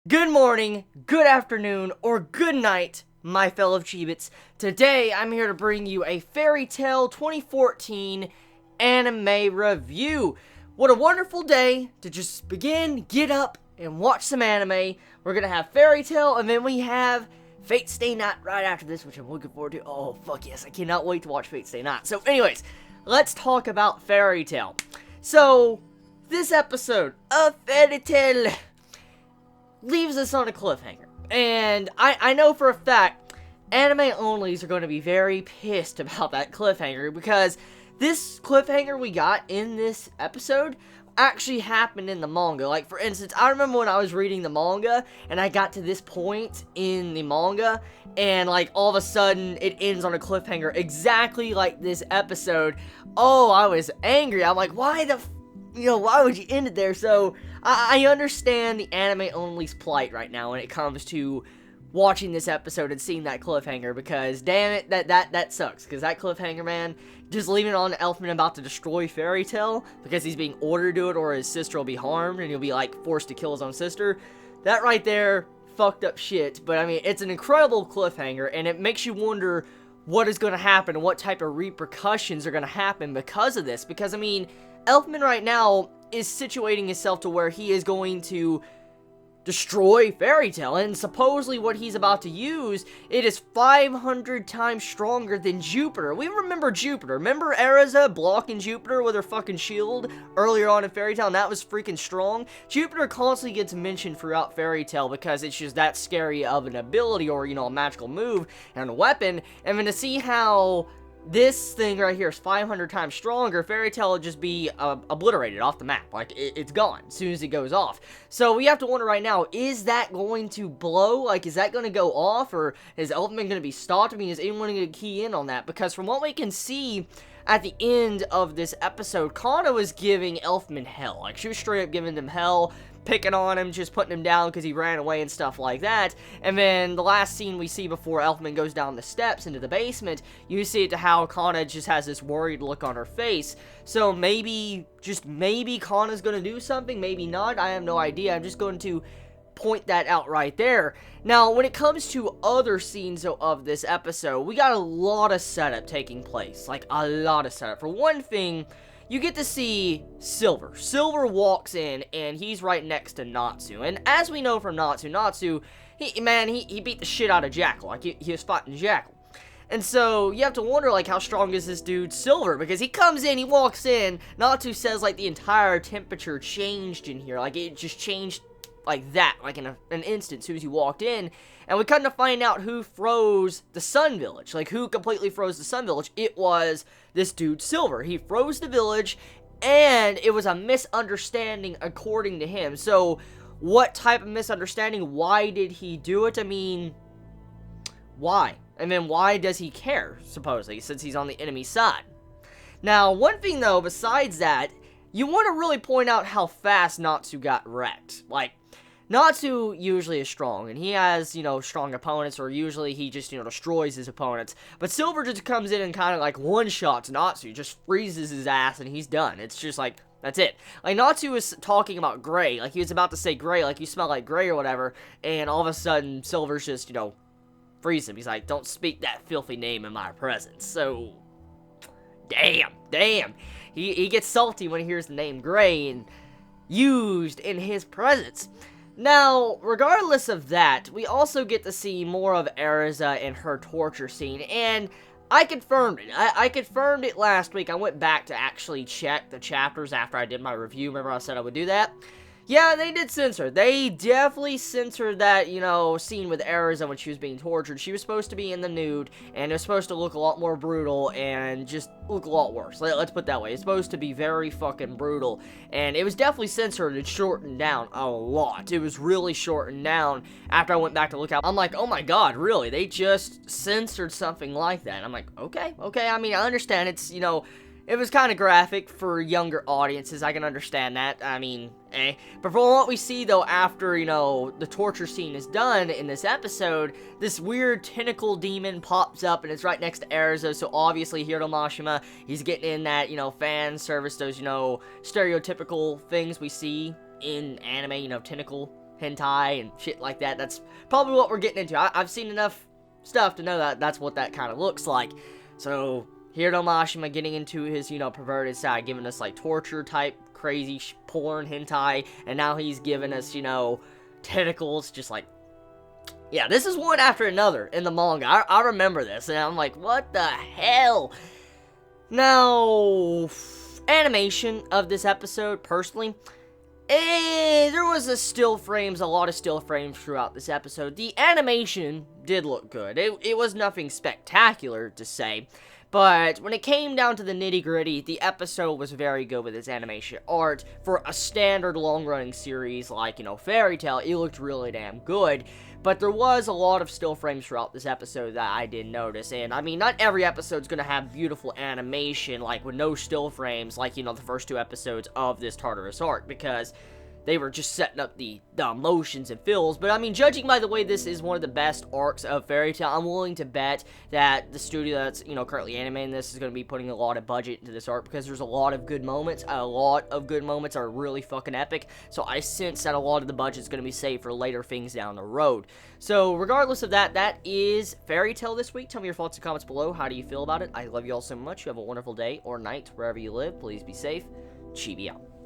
Good morning, good afternoon, or good night, my fellow Chibits. Today, I'm here to bring you a Fairy Tail 2014 anime review. What a wonderful day to just begin, get up, and watch some anime. We're gonna have Fairy Tail, and then we have Fate Stay Night right after this, which I'm looking forward to. Oh, fuck yes, I cannot wait to watch Fate Stay Night. So, anyways, let's talk about Fairy Tail. So, this episode of Fairy Tail leaves us on a cliffhanger. And I know for a fact, anime onlys are going to be very pissed about that cliffhanger, because this cliffhanger we got in this episode actually happened in the manga. Like, for instance, I remember when I was reading the manga, and I got to this point in the manga, and, like, all of a sudden, it ends on a cliffhanger, exactly like this episode. Oh, I was angry. I'm like, why would you end it there? So, I understand the anime-only's plight right now when it comes to watching this episode and seeing that cliffhanger, because, damn it, that sucks, because that cliffhanger, man, just leaving it on Elfman about to destroy Fairy Tail, because he's being ordered to do it, or his sister will be harmed, and he'll be, like, forced to kill his own sister, that right there, fucked up shit. But, I mean, it's an incredible cliffhanger, and it makes you wonder what is going to happen, and what type of repercussions are going to happen because of this, because, I mean, Elfman right now is situating himself to where he is going to destroy Fairy Tail, and supposedly what he's about to use, it is 500 times stronger than Jupiter. We remember Jupiter. Remember Erza blocking Jupiter with her fucking shield earlier on in Fairy Tail, and that was freaking strong? Jupiter constantly gets mentioned throughout Fairy Tail because it's just that scary of an ability, or, you know, a magical move and a weapon, and then to see how this thing right here is 500 times stronger, Fairy Tail will just be obliterated off the map. Like, it's gone as soon as it goes off. So we have to wonder right now, is that going to blow? Like, is that going to go off? Or is Elfman going to be stopped? I mean, is anyone going to key in on that? Because from what we can see at the end of this episode, Kana was giving Elfman hell. Like, she was straight up giving him hell, picking on him, just putting him down because he ran away and stuff like that. And then the last scene we see before Elfman goes down the steps into the basement, you see it to how Kana just has this worried look on her face. So maybe, just maybe Kana's going to do something, maybe not, I have no idea. I'm just going to point that out right there. Now, when it comes to other scenes of this episode, we got a lot of setup taking place. Like, a lot of setup. For one thing, you get to see Silver. Silver walks in, and he's right next to Natsu. And as we know from Natsu, he beat the shit out of Jackal. Like, he was fighting Jackal. And so, you have to wonder, like, how strong is this dude Silver? Because he comes in, he walks in, Natsu says, like, the entire temperature changed in here. Like, it just changed like that, like in an instant, as soon as you walked in. And we kind of find out who froze the Sun Village. Like, who completely froze the Sun Village. It was this dude Silver. He froze the village, and it was a misunderstanding according to him. So, what type of misunderstanding? Why did he do it? I mean, why? And then why does he care, supposedly, since he's on the enemy side? Now, one thing, though, besides that, you want to really point out how fast Natsu got wrecked. Like, Natsu usually is strong, and he has, you know, strong opponents, or usually he just, you know, destroys his opponents. But Silver just comes in and kind of, like, one-shots Natsu, just freezes his ass, and he's done. It's just, like, that's it. Like, Natsu was talking about Gray, like, he was about to say Gray, like, you smell like Gray or whatever, and all of a sudden, Silver's just, you know, freeze him. He's like, don't speak that filthy name in my presence. So, damn. He gets salty when he hears the name Gray and used in his presence. Now, regardless of that, we also get to see more of Erza and her torture scene, and I confirmed it. I confirmed it last week. I went back to actually check the chapters after I did my review. Remember I said I would do that? Yeah, they did censor. They definitely censored that, you know, scene with Erza when she was being tortured. She was supposed to be in the nude, and it was supposed to look a lot more brutal, and just look a lot worse. Let's put it that way. It's supposed to be very fucking brutal, and it was definitely censored and shortened down a lot. It was really shortened down after I went back to look at it. I'm like, oh my god, really? They just censored something like that. I'm like, okay. I mean, I understand it's, you know, it was kind of graphic for younger audiences. I can understand that. I mean, But from what we see, though, after, you know, the torture scene is done in this episode, this weird tentacle demon pops up, and it's right next to Erza, so obviously Hiro Mashima, he's getting in that, you know, fan service, those, you know, stereotypical things we see in anime, you know, tentacle hentai and shit like that. That's probably what we're getting into. I've seen enough stuff to know that that's what that kind of looks like. So, Hiro Mashima getting into his, perverted side, giving us, like, torture-type, crazy porn hentai, and now he's giving us, tentacles, just like, yeah, this is one after another in the manga. I remember this, and I'm like, what the hell? Now, animation of this episode, personally, there was a lot of still frames throughout this episode. The animation did look good. It was nothing spectacular to say, but when it came down to the nitty-gritty, the episode was very good with its animation art. For a standard long-running series like, Fairy Tail, it looked really damn good. But there was a lot of still frames throughout this episode that I did notice, and I mean, not every episode's gonna have beautiful animation, like with no still frames, like, the first 2 episodes of this Tartarus arc, because they were just setting up the emotions and feels. But I mean, judging by the way this is one of the best arcs of Fairy Tail, I'm willing to bet that the studio that's, currently animating this is going to be putting a lot of budget into this arc, because there's a lot of good moments. A lot of good moments are really fucking epic, so I sense that a lot of the budget's going to be saved for later things down the road. So, regardless of that, that is Fairy Tail this week. Tell me your thoughts and comments below. How do you feel about it? I love you all so much. You have a wonderful day or night wherever you live. Please be safe. Chibi out.